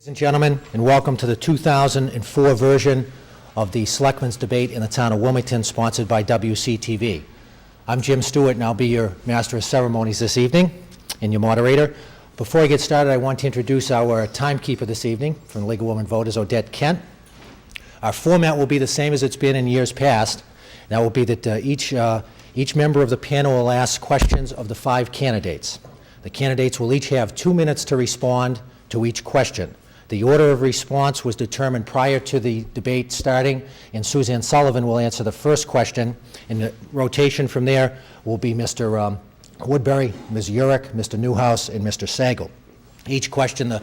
Ladies and gentlemen, and welcome to the 2004 version of the Selectmen's Debate in the Town of Wilmington, sponsored by WCTV. I'm Jim Stewart, and I'll be your Master of Ceremonies this evening, and your moderator. Before I get started, I want to introduce our timekeeper this evening from the League of Women Voters, Odette Kent. Our format will be the same as it's been in years past. That will be that each member of the panel will ask questions of the 5 candidates. The candidates will each have 2 minutes to respond to each question. The order of response was determined prior to the debate starting, and Suzanne Sullivan will answer the first question, and the rotation from there will be Mr. Woodbury, Ms. Urich, Mr. Newhouse, and Mr. Sagal. Each question, the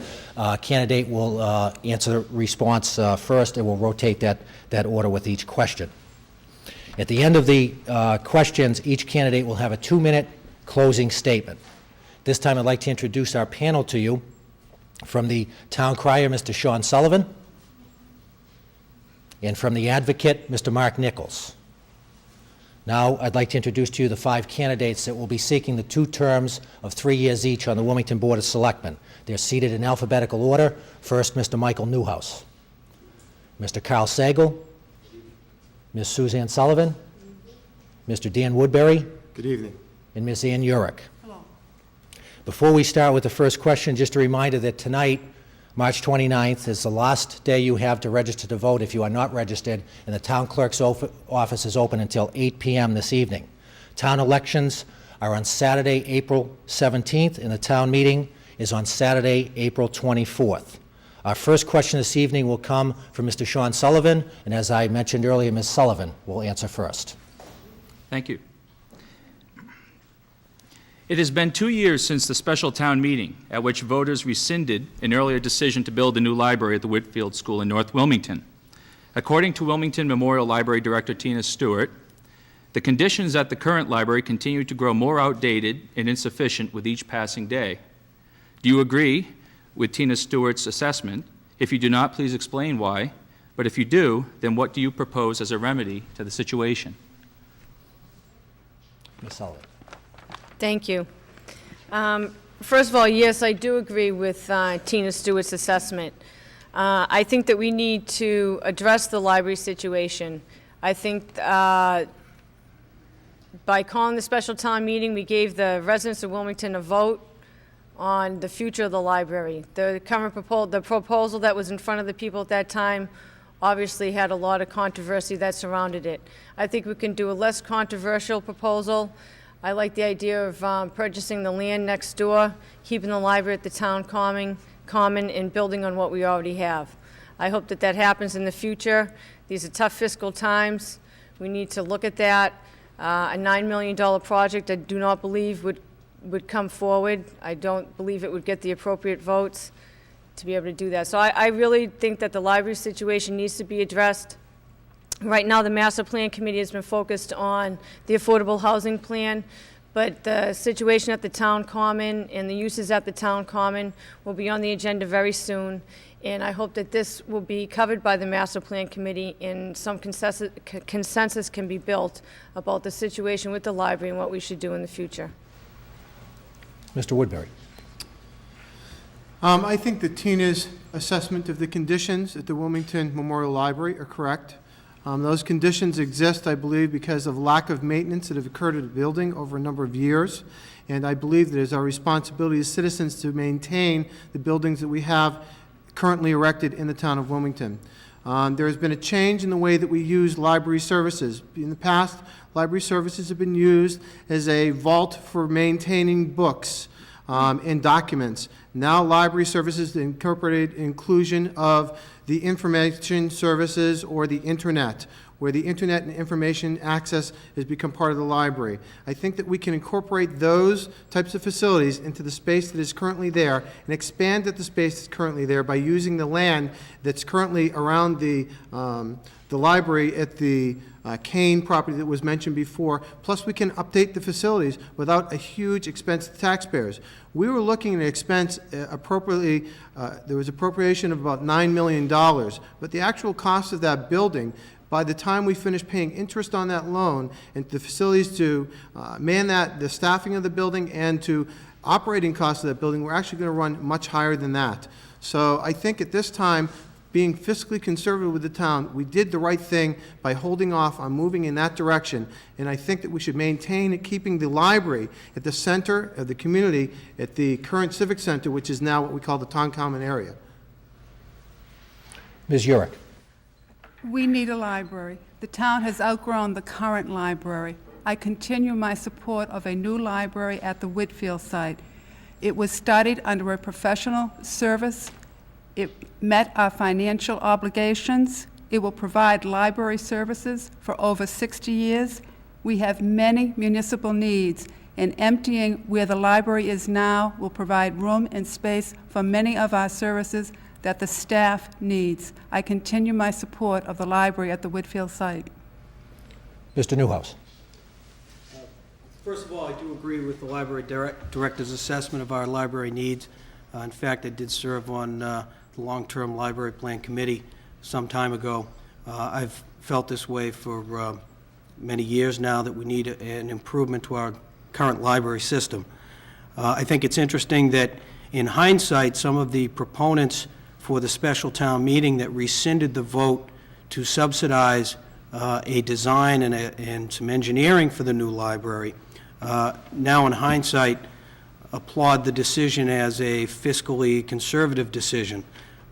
candidate will answer the response first, and we'll rotate that order with each question. At the end of the questions, each candidate will have a 2-minute closing statement. This time I'd like to introduce our panel to you. From the Town Crier, Mr. Sean Sullivan, and from the Advocate, Mr. Mark Nichols. Now, I'd like to introduce to you the 5 candidates that will be seeking the 2 terms of 3 years each on the Wilmington Board of Selectmen. They're seated in alphabetical order. First, Mr. Michael Newhouse, Mr. Carl Sagal, Ms. Suzanne Sullivan, Mr. Dan Woodbury. Good evening. And Ms. Ann Urich. Before we start with the first question, just a reminder that tonight, March 29th, is the last day you have to register to vote if you are not registered, and the town clerk's office is open until 8 p.m. this evening. Town elections are on Saturday, April 17th, and the town meeting is on Saturday, April 24th. Our first question this evening will come from Mr. Sean Sullivan, and as I mentioned earlier, Ms. Sullivan will answer first. Thank you. It has been 2 years since the special town meeting at which voters rescinded an earlier decision to build a new library at the Whitfield School in North Wilmington. According to Wilmington Memorial Library Director Tina Stewart, the conditions at the current library continue to grow more outdated and insufficient with each passing day. Do you agree with Tina Stewart's assessment? If you do not, please explain why. But if you do, then what do you propose as a remedy to the situation? Ms. Sullivan. Thank you. First of all, yes, I do agree with Tina Stewart's assessment. I think that we need to address the library situation. I think by calling the special town meeting, we gave the residents of Wilmington a vote on the future of the library. The current proposal that was in front of the people at that time obviously had a lot of controversy that surrounded it. I think we can do a less controversial proposal. I like the idea of purchasing the land next door, keeping the library at the town common, and building on what we already have. I hope that that happens in the future. These are tough fiscal times. We need to look at that. A $9 million project I do not believe would come forward. I don't believe it would get the appropriate votes to be able to do that. So I really think that the library situation needs to be addressed. Right now, the Master Plan Committee has been focused on the affordable housing plan, but the situation at the town common and the uses at the town common will be on the agenda very soon. And I hope that this will be covered by the Master Plan Committee and some consensus can be built about the situation with the library and what we should do in the future. Mr. Woodbury. I think that Tina's assessment of the conditions at the Wilmington Memorial Library are correct. Those conditions exist, I believe, because of lack of maintenance that have occurred at the building over a number of years. And I believe that it is our responsibility as citizens to maintain the buildings that we have currently erected in the town of Wilmington. There has been a change in the way that we use library services. In the past, library services have been used as a vault for maintaining books and documents. Now library services incorporate inclusion of the information services or the internet, where the internet and information access has become part of the library. I think that we can incorporate those types of facilities into the space that is currently there and expand at the space that's currently there by using the land that's currently around the library at the Kane property that was mentioned before. Plus, we can update the facilities without a huge expense to taxpayers. We were looking at expense appropriately. There was appropriation of about $9 million, but the actual cost of that building, by the time we finish paying interest on that loan and the facilities to man the staffing of the building and to operating costs of that building were actually going to run much higher than that. So I think at this time, being fiscally conservative with the town, we did the right thing by holding off on moving in that direction. And I think that we should maintain keeping the library at the center of the community, at the current Civic Center, which is now what we call the Town Common area. Ms. Urick. We need a library. The town has outgrown the current library. I continue my support of a new library at the Whitfield site. It was studied under a professional service. It met our financial obligations. It will provide library services for over 60 years. We have many municipal needs, and emptying where the library is now will provide room and space for many of our services that the staff needs. I continue my support of the library at the Whitfield site. Mr. Newhouse. First of all, I do agree with the library director's assessment of our library needs. In fact, I did serve on the long-term library plan committee some time ago. I've felt this way for many years now, that we need an improvement to our current library system. I think it's interesting that in hindsight, some of the proponents for the special town meeting that rescinded the vote to subsidize a design and some engineering for the new library, now in hindsight applaud the decision as a fiscally conservative decision.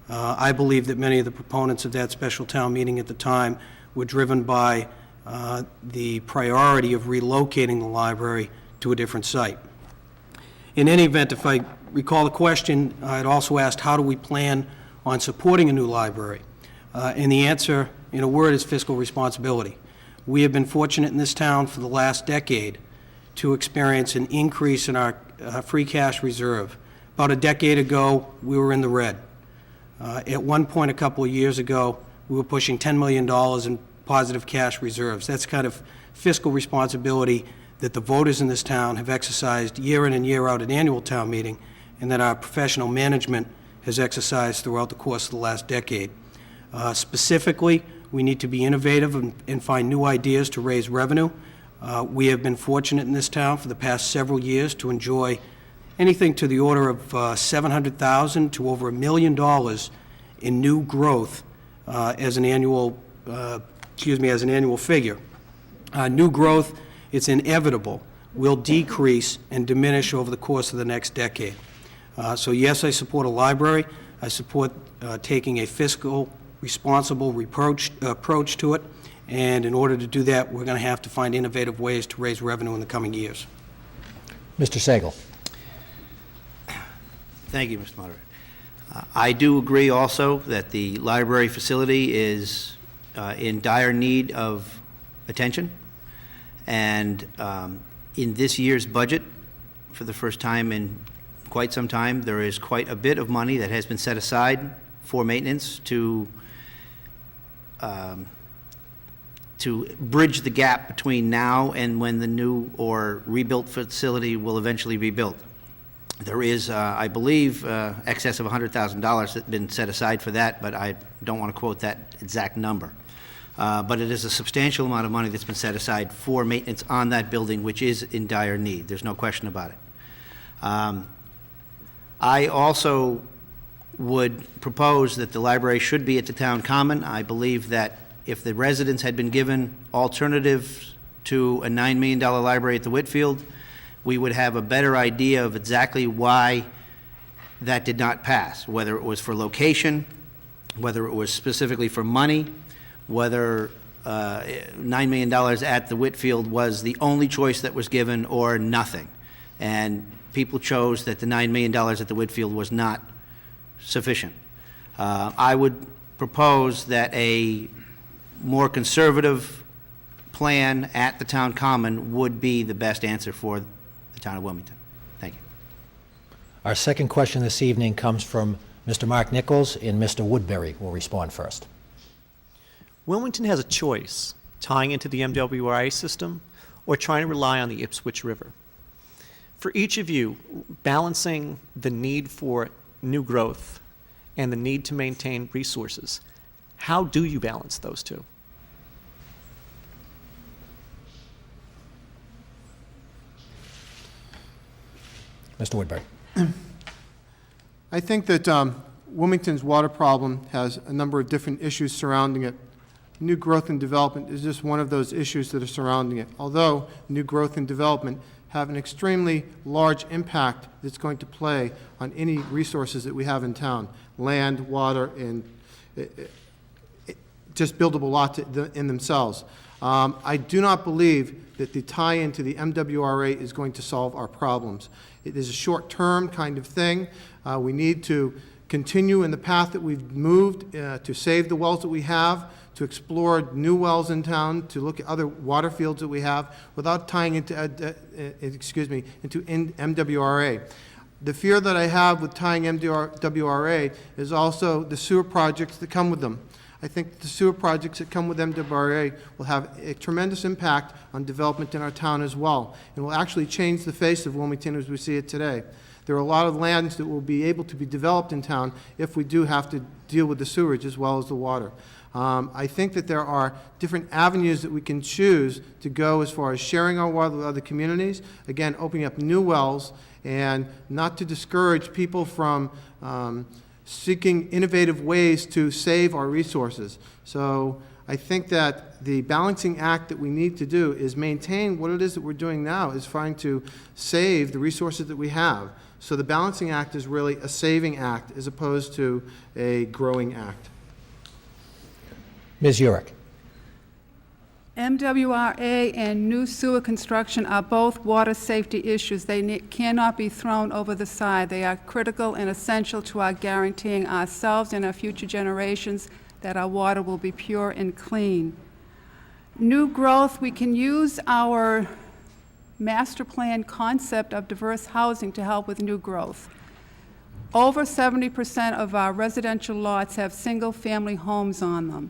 I believe that many of the proponents of that special town meeting at the time were driven by the priority of relocating the library to a different site. In any event, if I recall the question, I'd also asked, how do we plan on supporting a new library? And the answer, in a word, is fiscal responsibility. We have been fortunate in this town for the last decade to experience an increase in our free cash reserve. About a decade ago, we were in the red. At one point a couple of years ago, we were pushing $10 million in positive cash reserves. That's kind of fiscal responsibility that the voters in this town have exercised year in and year out at annual town meeting, and that our professional management has exercised throughout the course of the last decade. Specifically, we need to be innovative and find new ideas to raise revenue. We have been fortunate in this town for the past several years to enjoy anything to the order of $700,000 to over $1 million in new growth as an annual figure. New growth, it's inevitable, will decrease and diminish over the course of the next decade. So yes, I support a library. I support taking a fiscal responsible approach to it. And in order to do that, we're going to have to find innovative ways to raise revenue in the coming years. Mr. Sagal. Thank you, Mr. Moderator. I do agree also that the library facility is in dire need of attention. And in this year's budget, for the first time in quite some time, there is quite a bit of money that has been set aside for maintenance to bridge the gap between now and when the new or rebuilt facility will eventually be built. There is, I believe, excess of $100,000 that's been set aside for that, but I don't want to quote that exact number. But it is a substantial amount of money that's been set aside for maintenance on that building, which is in dire need. There's no question about it. I also would propose that the library should be at the town common. I believe that if the residents had been given alternatives to a $9 million library at the Whitfield, we would have a better idea of exactly why that did not pass, whether it was for location, whether it was specifically for money, whether $9 million at the Whitfield was the only choice that was given or nothing. And people chose that the $9 million at the Whitfield was not sufficient. I would propose that a more conservative plan at the town common would be the best answer for the town of Wilmington. Thank you. Our second question this evening comes from Mr. Mark Nichols, and Mr. Woodbury will respond first. Wilmington has a choice, tying into the MWRA system or trying to rely on the Ipswich River. For each of you, balancing the need for new growth and the need to maintain resources, how do you balance those two? Mr. Woodbury. I think that Wilmington's water problem has a number of different issues surrounding it. New growth and development is just one of those issues that are surrounding it. Although new growth and development have an extremely large impact that's going to play on any resources that we have in town, land, water, and just buildable lots in themselves. I do not believe that the tie-in to the MWRA is going to solve our problems. It is a short-term kind of thing. We need to continue in the path that we've moved to save the wells that we have, to explore new wells in town, to look at other water fields that we have without tying into MWRA. The fear that I have with tying MWRA is also the sewer projects that come with them. I think the sewer projects that come with MWRA will have a tremendous impact on development in our town as well, and will actually change the face of Wilmington as we see it today. There are a lot of lands that will be able to be developed in town if we do have to deal with the sewage as well as the water. I think that there are different avenues that we can choose to go as far as sharing our water with other communities, again, opening up new wells, and not to discourage people from seeking innovative ways to save our resources. So I think that the balancing act that we need to do is maintain what it is that we're doing now, is trying to save the resources that we have. So the balancing act is really a saving act as opposed to a growing act. Ms. Urick. MWRA and new sewer construction are both water safety issues. They cannot be thrown over the side. They are critical and essential to our guaranteeing ourselves and our future generations that our water will be pure and clean. New growth, we can use our master plan concept of diverse housing to help with new growth. Over 70% of our residential lots have single-family homes on them.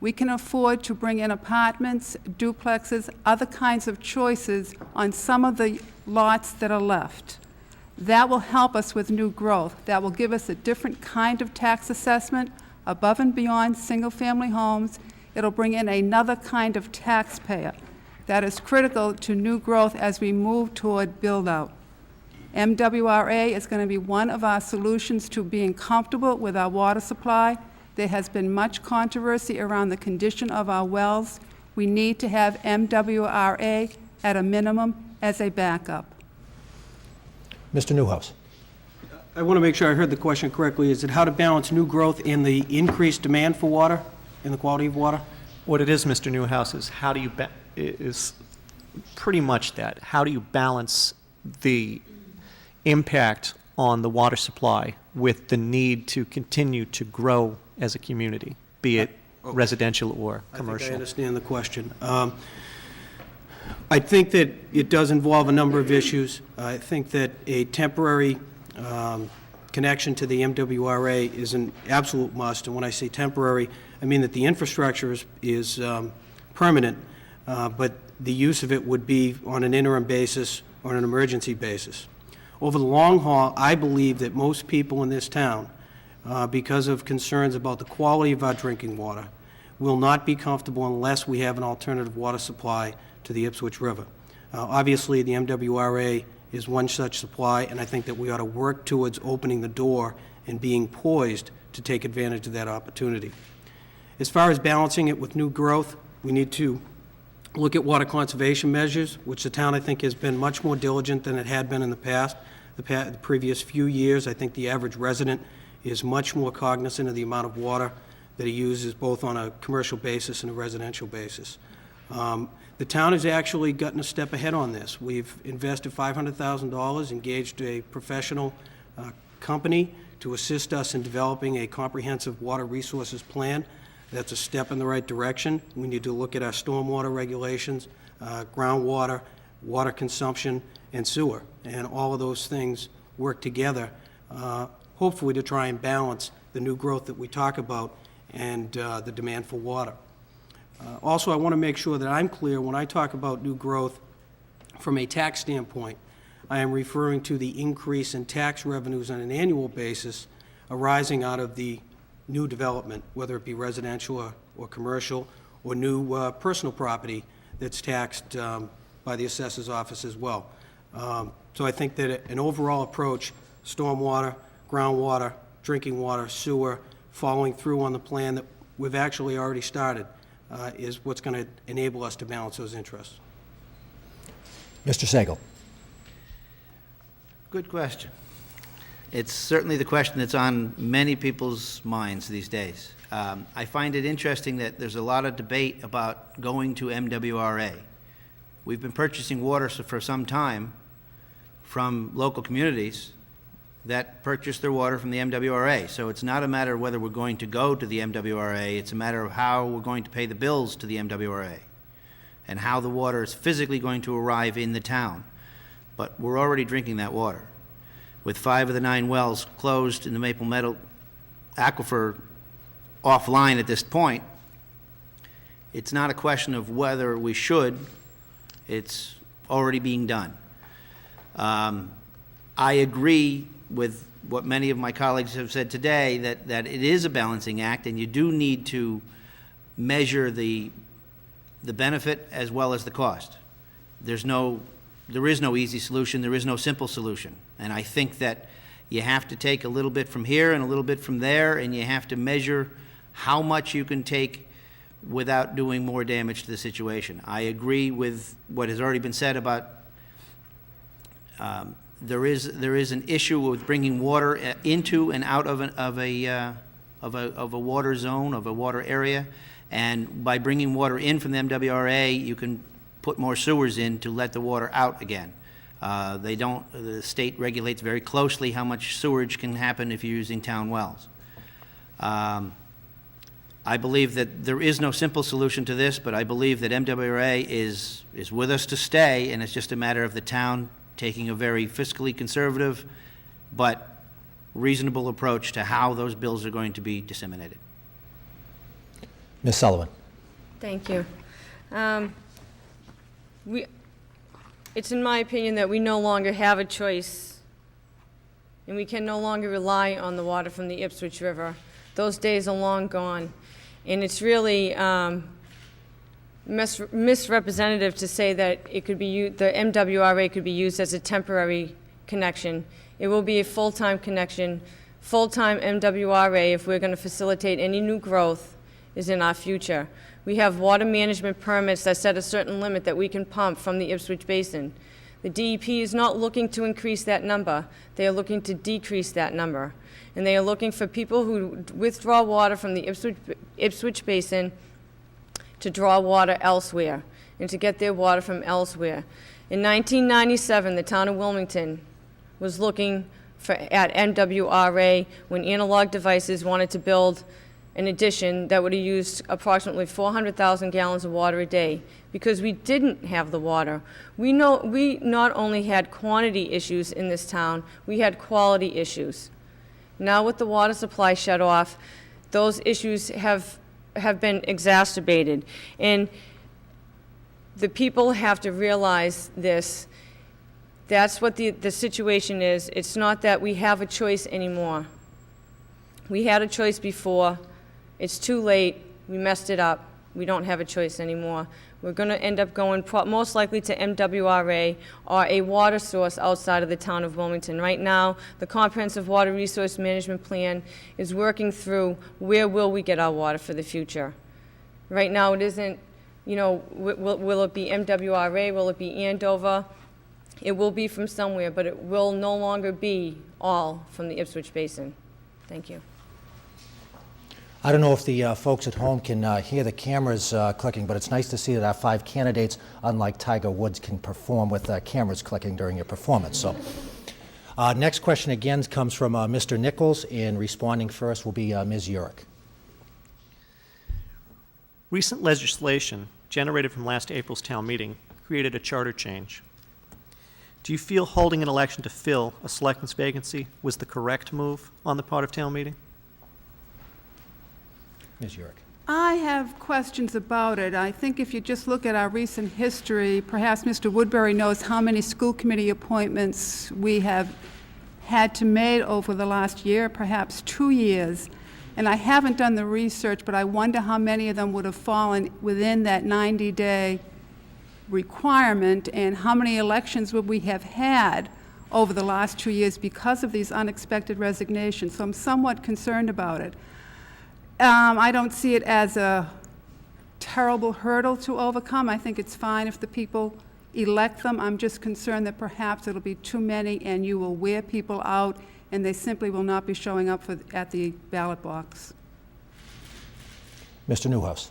We can afford to bring in apartments, duplexes, other kinds of choices on some of the lots that are left. That will help us with new growth. That will give us a different kind of tax assessment above and beyond single-family homes. It'll bring in another kind of taxpayer that is critical to new growth as we move toward build-out. MWRA is going to be one of our solutions to being comfortable with our water supply. There has been much controversy around the condition of our wells. We need to have MWRA at a minimum as a backup. Mr. Newhouse. I want to make sure I heard the question correctly. Is it how to balance new growth and the increased demand for water and the quality of water? What it is, Mr. Newhouse, is how do you is pretty much that. How do you balance the impact on the water supply with the need to continue to grow as a community, be it residential or commercial? I think I understand the question. I think that it does involve a number of issues. I think that a temporary connection to the MWRA is an absolute must, and when I say temporary, I mean that the infrastructure is permanent, but the use of it would be on an interim basis or on an emergency basis. Over the long haul, I believe that most people in this town, because of concerns about the quality of our drinking water, will not be comfortable unless we have an alternative water supply to the Ipswich River. Obviously, the MWRA is one such supply, and I think that we ought to work towards opening the door and being poised to take advantage of that opportunity. As far as balancing it with new growth, we need to look at water conservation measures, which the town, I think, has been much more diligent than it had been in the past. The previous few years, I think the average resident is much more cognizant of the amount of water that he uses, both on a commercial basis and a residential basis. The town has actually gotten a step ahead on this. We've invested $500,000, engaged a professional company to assist us in developing a comprehensive water resources plan. That's a step in the right direction. We need to look at our stormwater regulations, groundwater, water consumption, and sewer. And all of those things work together, hopefully to try and balance the new growth that we talk about and the demand for water. Also, I want to make sure that I'm clear when I talk about new growth from a tax standpoint. I am referring to the increase in tax revenues on an annual basis arising out of the new development, whether it be residential or commercial, or new personal property that's taxed by the assessor's office as well. So I think that an overall approach, stormwater, groundwater, drinking water, sewer, following through on the plan that we've actually already started, is what's going to enable us to balance those interests. Mr. Sagal. Good question. It's certainly the question that's on many people's minds these days. I find it interesting that there's a lot of debate about going to MWRA. We've been purchasing water for some time from local communities that purchase their water from the MWRA. So it's not a matter of whether we're going to go to the MWRA, it's a matter of how we're going to pay the bills to the MWRA and how the water is physically going to arrive in the town. But we're already drinking that water. With 5 of the 9 wells closed in the Maple Meadow aquifer offline at this point, it's not a question of whether we should, it's already being done. I agree with what many of my colleagues have said today, that it is a balancing act, and you do need to measure the benefit as well as the cost. There is no easy solution, there is no simple solution. And I think that you have to take a little bit from here and a little bit from there, and you have to measure how much you can take without doing more damage to the situation. I agree with what has already been said about there is an issue with bringing water into and out of a water zone, of a water area, and by bringing water in from the MWRA, you can put more sewers in to let the water out again. The state regulates very closely how much sewerage can happen if you're using town wells. I believe that there is no simple solution to this, but I believe that MWRA is with us to stay, and it's just a matter of the town taking a very fiscally conservative but reasonable approach to how those bills are going to be disseminated. Ms. Sullivan. Thank you. It's in my opinion that we no longer have a choice, and we can no longer rely on the water from the Ipswich River. Those days are long gone, and it's really misrepresentative to say that it could be the MWRA could be used as a temporary connection. It will be a full-time connection. Full-time MWRA, if we're going to facilitate any new growth, is in our future. We have water management permits that set a certain limit that we can pump from the Ipswich Basin. The DEP is not looking to increase that number. They are looking to decrease that number. And they are looking for people who withdraw water from the Ipswich Basin to draw water elsewhere and to get their water from elsewhere. In 1997, the town of Wilmington was looking at MWRA when Analog Devices wanted to build an addition that would have used approximately 400,000 gallons of water a day because we didn't have the water. We not only had quantity issues in this town, we had quality issues. Now with the water supply shut off, those issues have been exacerbated. And the people have to realize this. That's what the situation is. It's not that we have a choice anymore. We had a choice before. It's too late. We messed it up. We don't have a choice anymore. We're going to end up going most likely to MWRA or a water source outside of the town of Wilmington. Right now, the Comprehensive Water Resource Management Plan is working through where will we get our water for the future. Right now, it isn't, will it be MWRA? Will it be Andover? It will be from somewhere, but it will no longer be all from the Ipswich Basin. Thank you. I don't know if the folks at home can hear the cameras clicking, but it's nice to see that our 5 candidates, unlike Tiger Woods, can perform with cameras clicking during your performance. So, next question again comes from Mr. Nichols, and responding first will be Ms. Urick. Recent legislation generated from last April's town meeting created a charter change. Do you feel holding an election to fill a selectman's vacancy was the correct move on the part of town meeting? Ms. Urick. I have questions about it. I think if you just look at our recent history, perhaps Mr. Woodbury knows how many school committee appointments we have had to make over the last year, perhaps 2 years. And I haven't done the research, but I wonder how many of them would have fallen within that 90-day requirement, and how many elections would we have had over the last 2 years because of these unexpected resignations, so I'm somewhat concerned about it. I don't see it as a terrible hurdle to overcome. I think it's fine if the people elect them. I'm just concerned that perhaps it'll be too many and you will wear people out and they simply will not be showing up at the ballot box. Mr. Newhouse.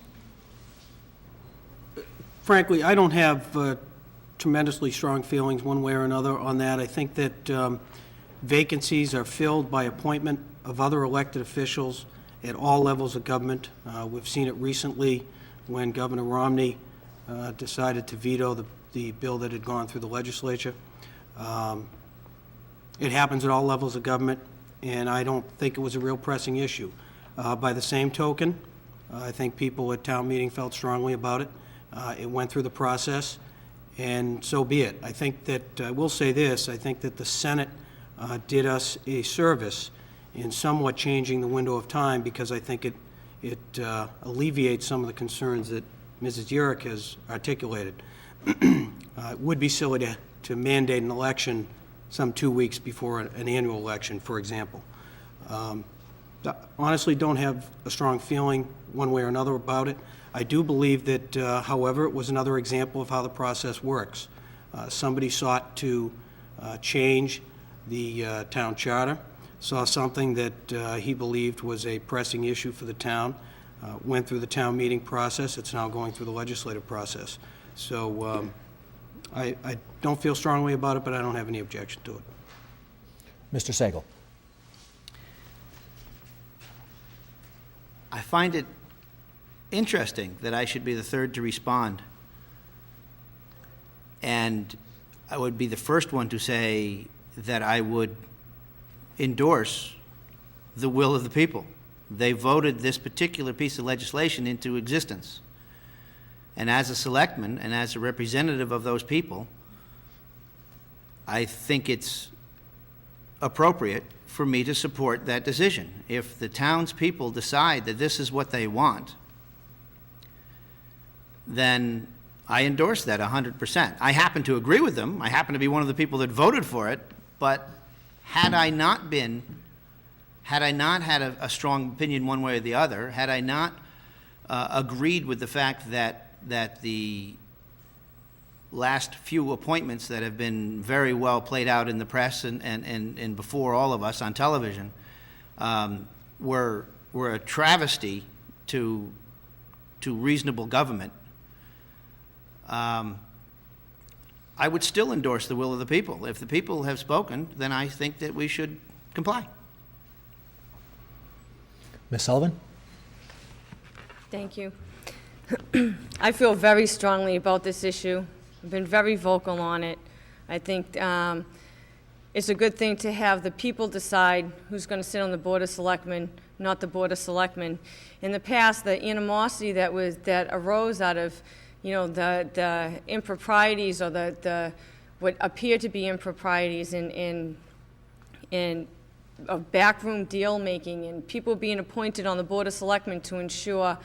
Frankly, I don't have tremendously strong feelings one way or another on that. I think that vacancies are filled by appointment of other elected officials at all levels of government. We've seen it recently when Governor Romney decided to veto the bill that had gone through the legislature. It happens at all levels of government, and I don't think it was a real pressing issue. By the same token, I think people at town meeting felt strongly about it. It went through the process, and so be it. I think that, I will say this, I think that the Senate did us a service in somewhat changing the window of time, because I think it alleviates some of the concerns that Mrs. Yurick has articulated. It would be silly to mandate an election some 2 weeks before an annual election, for example. Honestly, don't have a strong feeling one way or another about it. I do believe that, however, it was another example of how the process works. Somebody sought to change the town charter, saw something that he believed was a pressing issue for the town, went through the town meeting process. It's now going through the legislative process. So I don't feel strongly about it, but I don't have any objection to it. Mr. Sagal. I find it interesting that I should be the third to respond. And I would be the first one to say that I would endorse the will of the people. They voted this particular piece of legislation into existence. And as a selectman and as a representative of those people, I think it's appropriate for me to support that decision. If the townspeople decide that this is what they want, then I endorse that 100%. I happen to agree with them. I happen to be one of the people that voted for it, but had I not had a strong opinion one way or the other, had I not agreed with the fact that the last few appointments that have been very well played out in the press and before all of us on television were a travesty to reasonable government, I would still endorse the will of the people. If the people have spoken, then I think that we should comply. Ms. Sullivan? Thank you. I feel very strongly about this issue. I've been very vocal on it. I think it's a good thing to have the people decide who's going to sit on the Board of Selectmen, not the Board of Selectmen. In the past, the animosity that arose out of, the improprieties or the what appear to be improprieties in of backroom deal making and people being appointed on the Board of Selectmen to ensure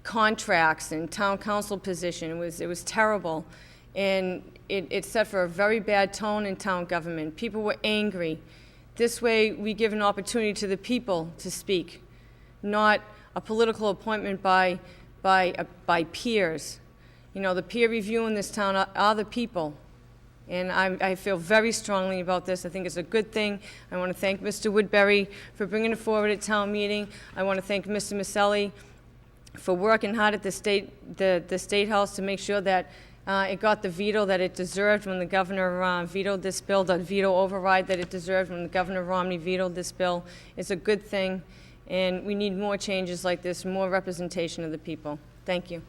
contracts and town council position. It was terrible, and it set for a very bad tone in town government. People were angry. This way, we give an opportunity to the people to speak, not a political appointment by peers. The peer review in this town are the people, and I feel very strongly about this. I think it's a good thing. I want to thank Mr. Woodbury for bringing it forward at town meeting. I want to thank Mr. Maselli for working hard at the State House to make sure that it got the veto that it deserved when the governor vetoed this bill, the veto override that it deserved when the Governor Romney vetoed this bill. It's a good thing, and we need more changes like this, more representation of the people. Thank you.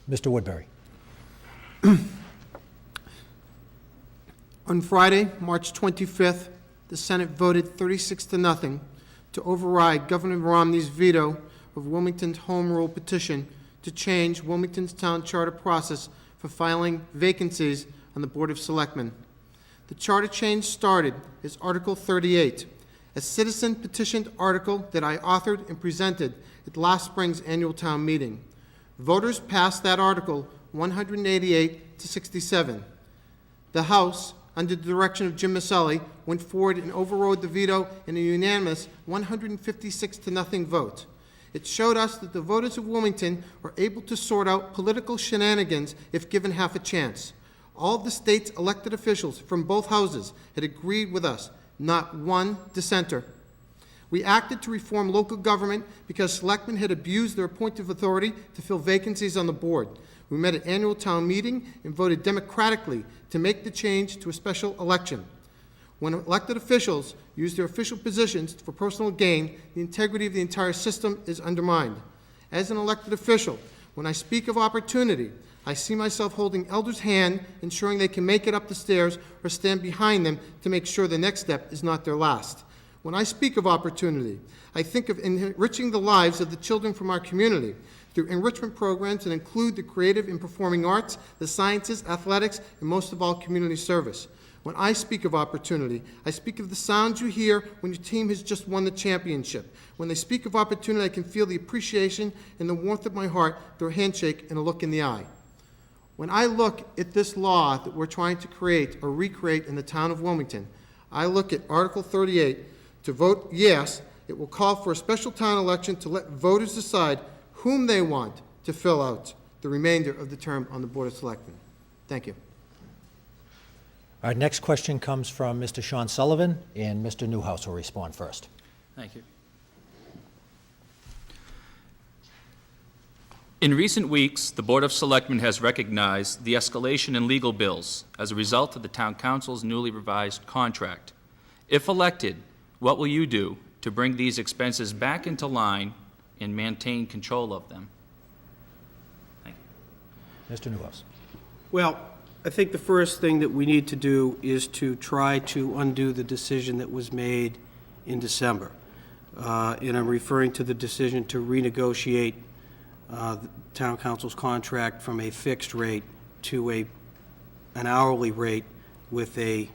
Mr. Woodbury. On Friday, March 25th, the Senate voted 36-0 to override Governor Romney's veto of Wilmington's home rule petition to change Wilmington's town charter process for filing vacancies on the Board of Selectmen. The charter change started as Article 38, a citizen petitioned article that I authored and presented at last spring's annual town meeting. Voters passed that article 188 to 67. The House, under the direction of Jim Maselli, went forward and overrode the veto in a unanimous 156-0 vote. It showed us that the voters of Wilmington are able to sort out political shenanigans if given half a chance. All of the state's elected officials from both houses had agreed with us, not one dissenter. We acted to reform local government because selectmen had abused their appointive authority to fill vacancies on the board. We met at annual town meeting and voted democratically to make the change to a special election. When elected officials use their official positions for personal gain, the integrity of the entire system is undermined. As an elected official, when I speak of opportunity, I see myself holding elders' hand, ensuring they can make it up the stairs or stand behind them to make sure the next step is not their last. When I speak of opportunity, I think of enriching the lives of the children from our community through enrichment programs that include the creative and performing arts, the sciences, athletics, and most of all, community service. When I speak of opportunity, I speak of the sounds you hear when your team has just won the championship. When they speak of opportunity, I can feel the appreciation and the warmth of my heart through a handshake and a look in the eye. When I look at this law that we're trying to create or recreate in the town of Wilmington, I look at Article 38. To vote yes, it will call for a special town election to let voters decide whom they want to fill out the remainder of the term on the Board of Selectmen. Thank you. Our next question comes from Mr. Sean Sullivan, and Mr. Newhouse will respond first. Thank you. In recent weeks, the Board of Selectmen has recognized the escalation in legal bills as a result of the Town Council's newly revised contract. If elected, what will you do to bring these expenses back into line and maintain control of them? Thank you. Mr. Newhouse. Well, I think the first thing that we need to do is to try to undo the decision that was made in December. And I'm referring to the decision to renegotiate the Town Council's contract from a fixed rate to an hourly rate with a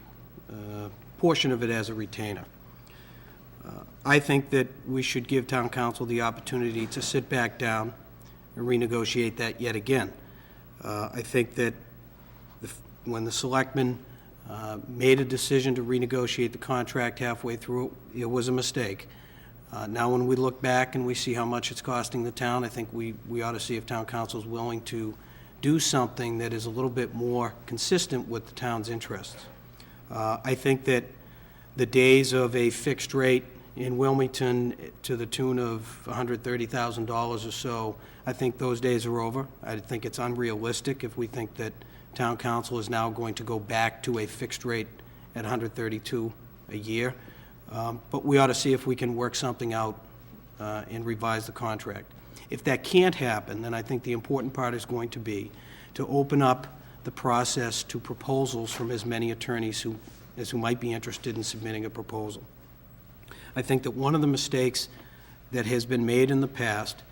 portion of it as a retainer. I think that we should give Town Council the opportunity to sit back down and renegotiate that yet again. I think that when the selectmen made a decision to renegotiate the contract halfway through, it was a mistake. Now when we look back and we see how much it's costing the town, I think we ought to see if Town Council is willing to do something that is a little bit more consistent with the town's interests. I think that the days of a fixed rate in Wilmington to the tune of $130,000 or so, I think those days are over. I think it's unrealistic if we think that Town Council is now going to go back to a fixed rate at $132 a year. But we ought to see if we can work something out and revise the contract. If that can't happen, then I think the important part is going to be to open up the process to proposals from as many attorneys who might be interested in submitting a proposal. I think that one of the mistakes that has been made in the past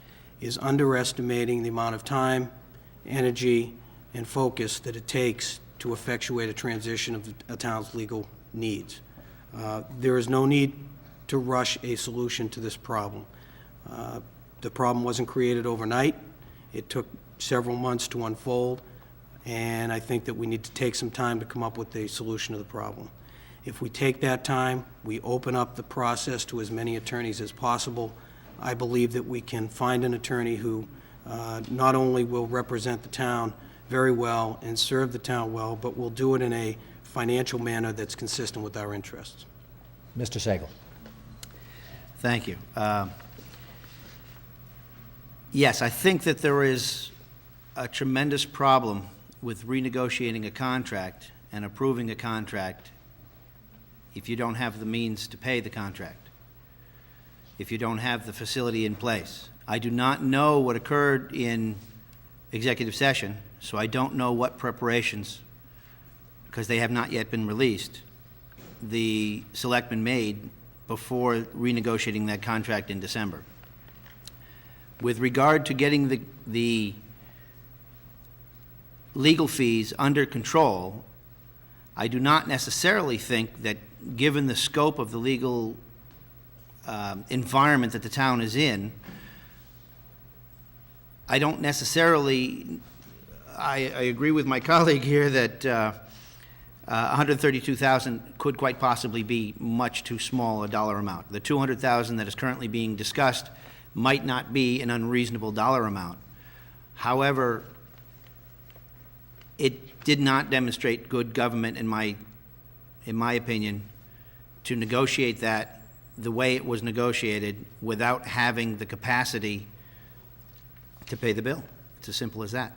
is underestimating the amount of time, energy, and focus that it takes to effectuate a transition of a town's legal needs. There is no need to rush a solution to this problem. The problem wasn't created overnight. It took several months to unfold, and I think that we need to take some time to come up with a solution to the problem. If we take that time, we open up the process to as many attorneys as possible, I believe that we can find an attorney who not only will represent the town very well and serve the town well, but will do it in a financial manner that's consistent with our interests. Mr. Sagal. Thank you. Yes, I think that there is a tremendous problem with renegotiating a contract and approving a contract if you don't have the means to pay the contract, if you don't have the facility in place. I do not know what occurred in executive session, so I don't know what preparations, because they have not yet been released, the selectmen made before renegotiating that contract in December. With regard to getting the legal fees under control, I do not necessarily think that, given the scope of the legal environment that the town is in, I don't necessarily, I agree with my colleague here that $132,000 could quite possibly be much too small a dollar amount. The $200,000 that is currently being discussed might not be an unreasonable dollar amount. However, it did not demonstrate good government, in my opinion, to negotiate that the way it was negotiated without having the capacity to pay the bill. It's as simple as that.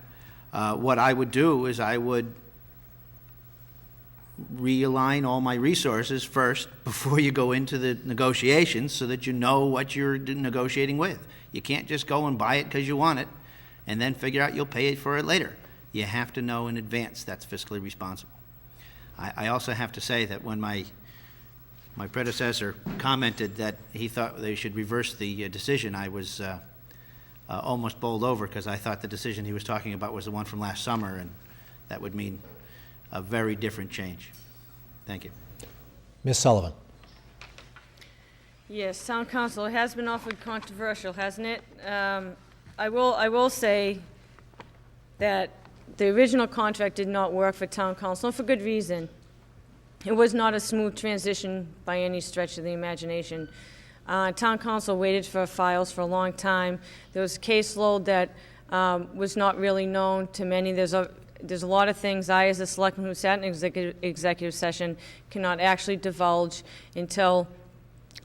What I would do is I would realign all my resources first before you go into the negotiations so that you know what you're negotiating with. You can't just go and buy it because you want it and then figure out you'll pay for it later. You have to know in advance that's fiscally responsible. I also have to say that when my predecessor commented that he thought they should reverse the decision, I was almost bowled over because I thought the decision he was talking about was the one from last summer, and that would mean a very different change. Thank you. Ms. Sullivan. Yes, town council, it has been awfully controversial, hasn't it? I will say that the original contract did not work for town council, and for good reason. It was not a smooth transition by any stretch of the imagination. Town council waited for files for a long time. There was a caseload that was not really known to many. There's a lot of things I, as a selectman who sat in executive session, cannot actually divulge until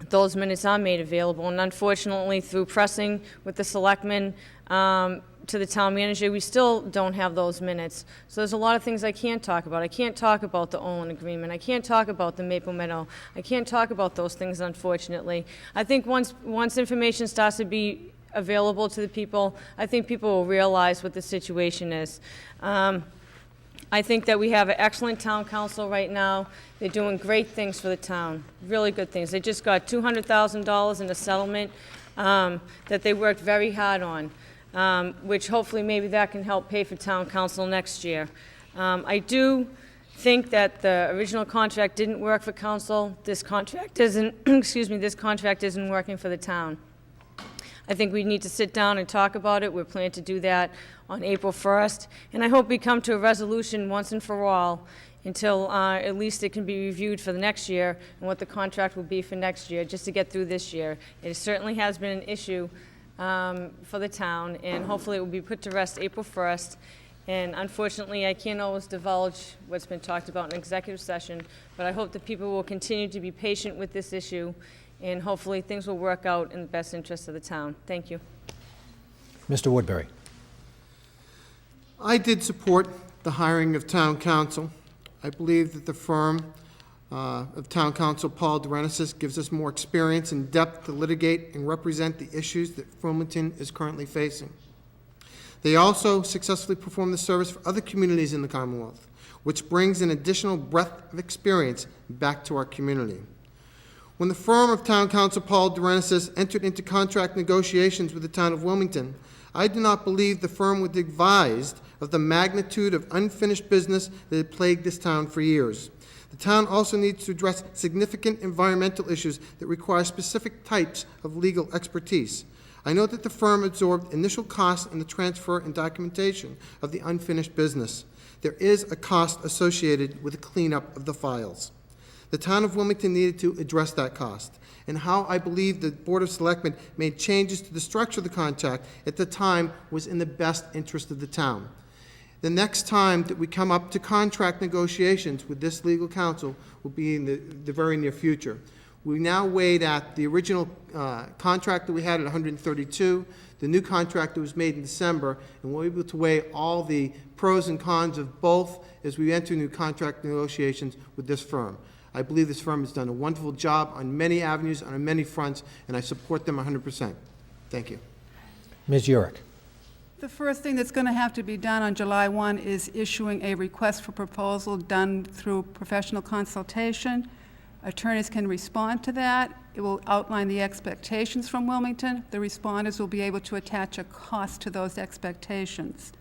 those minutes are made available. And unfortunately, through pressing with the selectmen to the town manager, we still don't have those minutes. So there's a lot of things I can't talk about. I can't talk about the Olin agreement. I can't talk about the Maple Meadow. I can't talk about those things, unfortunately. I think once information starts to be available to the people, I think people will realize what the situation is. I think that we have an excellent town council right now. They're doing great things for the town, really good things. They just got $200,000 in a settlement that they worked very hard on, which hopefully maybe that can help pay for town council next year. I do think that the original contract didn't work for council. This contract isn't, excuse me, this contract isn't working for the town. I think we need to sit down and talk about it. We're planning to do that on April 1st. And I hope we come to a resolution once and for all until at least it can be reviewed for the next year and what the contract will be for next year, just to get through this year. It certainly has been an issue for the town, and hopefully it will be put to rest April 1st. And unfortunately, I can't always divulge what's been talked about in executive session, but I hope that people will continue to be patient with this issue, and hopefully things will work out in the best interest of the town. Thank you. Mr. Woodbury. I did support the hiring of town council. I believe that the firm of town council Paul Derenesis gives us more experience and depth to litigate and represent the issues that Wilmington is currently facing. They also successfully perform the service for other communities in the Commonwealth, which brings an additional breadth of experience back to our community. When the firm of town council Paul Derenesis entered into contract negotiations with the town of Wilmington, I do not believe the firm was advised of the magnitude of unfinished business that had plagued this town for years. The town also needs to address significant environmental issues that require specific types of legal expertise. I know that the firm absorbed initial costs in the transfer and documentation of the unfinished business. There is a cost associated with the cleanup of the files. The town of Wilmington needed to address that cost, and how I believe the Board of Selectmen made changes to the structure of the contract at the time was in the best interest of the town. The next time that we come up to contract negotiations with this legal counsel will be in the very near future. We now weighed at the original contract that we had at 132, the new contract that was made in December, and we're able to weigh all the pros and cons of both as we enter new contract negotiations with this firm. I believe this firm has done a wonderful job on many avenues, on many fronts, and I support them 100%. Thank you. Ms. Urick. The first thing that's going to have to be done on July 1 is issuing a request for proposal done through professional consultation. Attorneys can respond to that. It will outline the expectations from Wilmington. The responders will be able to attach a cost to those expectations.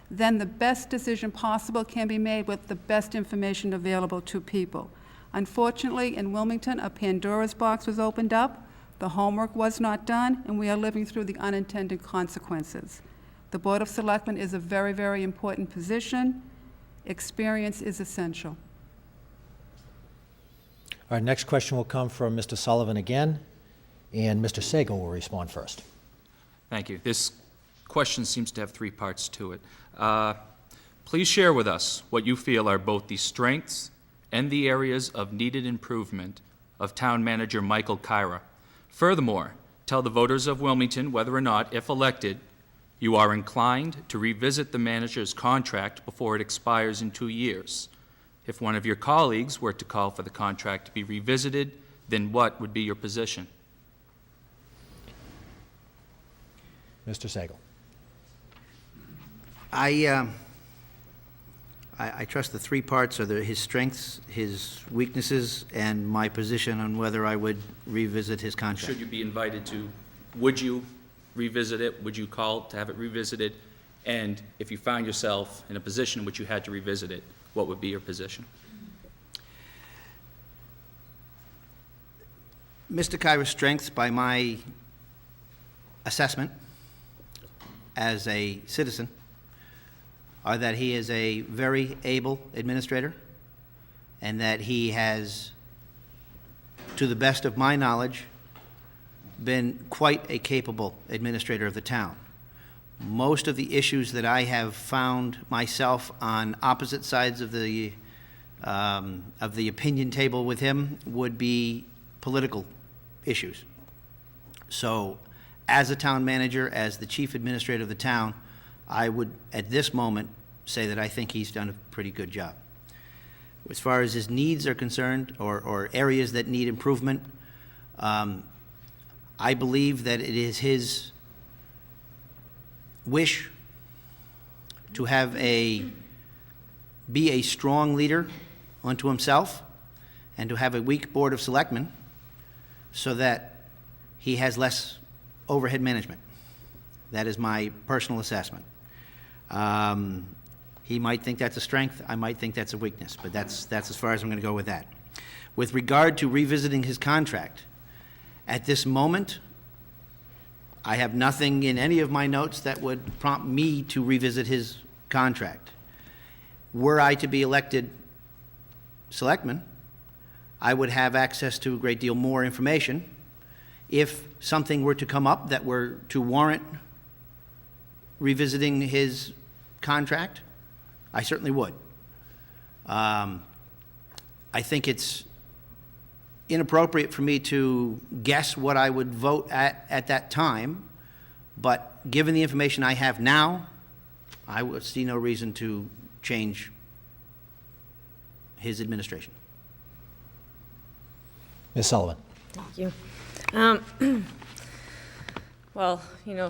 Then the best decision possible can be made with the best information available to people. Unfortunately, in Wilmington, a Pandora's box was opened up, the homework was not done, and we are living through the unintended consequences. The Board of Selectmen is a very, very important position. Experience is essential. Our next question will come from Mr. Sullivan again, and Mr. Sagal will respond first. Thank you. This question seems to have three parts to it. Please share with us what you feel are both the strengths and the areas of needed improvement of Town Manager Michael Kyra. Furthermore, tell the voters of Wilmington whether or not, if elected, you are inclined to revisit the manager's contract before it expires in 2 years. If one of your colleagues were to call for the contract to be revisited, then what would be your position? Mr. Sagal. I trust the three parts are his strengths, his weaknesses, and my position on whether I would revisit his contract. Should you be invited to, would you revisit it? Would you call to have it revisited? And if you found yourself in a position in which you had to revisit it, what would be your position? Mr. Kyra's strengths, by my assessment as a citizen, are that he is a very able administrator and that he has, to the best of my knowledge, been quite a capable administrator of the town. Most of the issues that I have found myself on opposite sides of the opinion table with him would be political issues. So, as a town manager, as the chief administrator of the town, I would, at this moment, say that I think he's done a pretty good job. As far as his needs are concerned, or areas that need improvement, I believe that it is his wish to be a strong leader unto himself and to have a weak board of selectmen so that he has less overhead management. That is my personal assessment. He might think that's a strength, I might think that's a weakness, but that's as far as I'm going to go with that. With regard to revisiting his contract, at this moment, I have nothing in any of my notes that would prompt me to revisit his contract. Were I to be elected selectman, I would have access to a great deal more information. If something were to come up that were to warrant revisiting his contract, I certainly would. I think it's inappropriate for me to guess what I would vote at that time, but given the information I have now, I would see no reason to change his administration. Ms. Sullivan. Thank you. Well,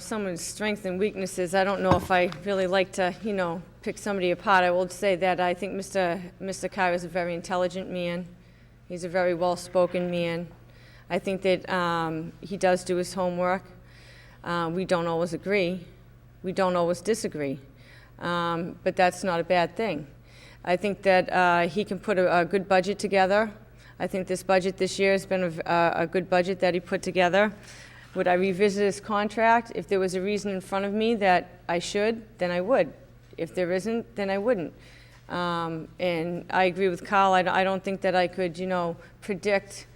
someone's strengths and weaknesses, I don't know if I really like to, pick somebody apart. I will say that I think Mr. Kyra is a very intelligent man. He's a very well-spoken man. I think that he does do his homework. We don't always agree. We don't always disagree. But that's not a bad thing. I think that he can put a good budget together. I think this budget this year has been a good budget that he put together. Would I revisit his contract? If there was a reason in front of me that I should, then I would. If there isn't, then I wouldn't. And I agree with Carl. I don't think that I could, predict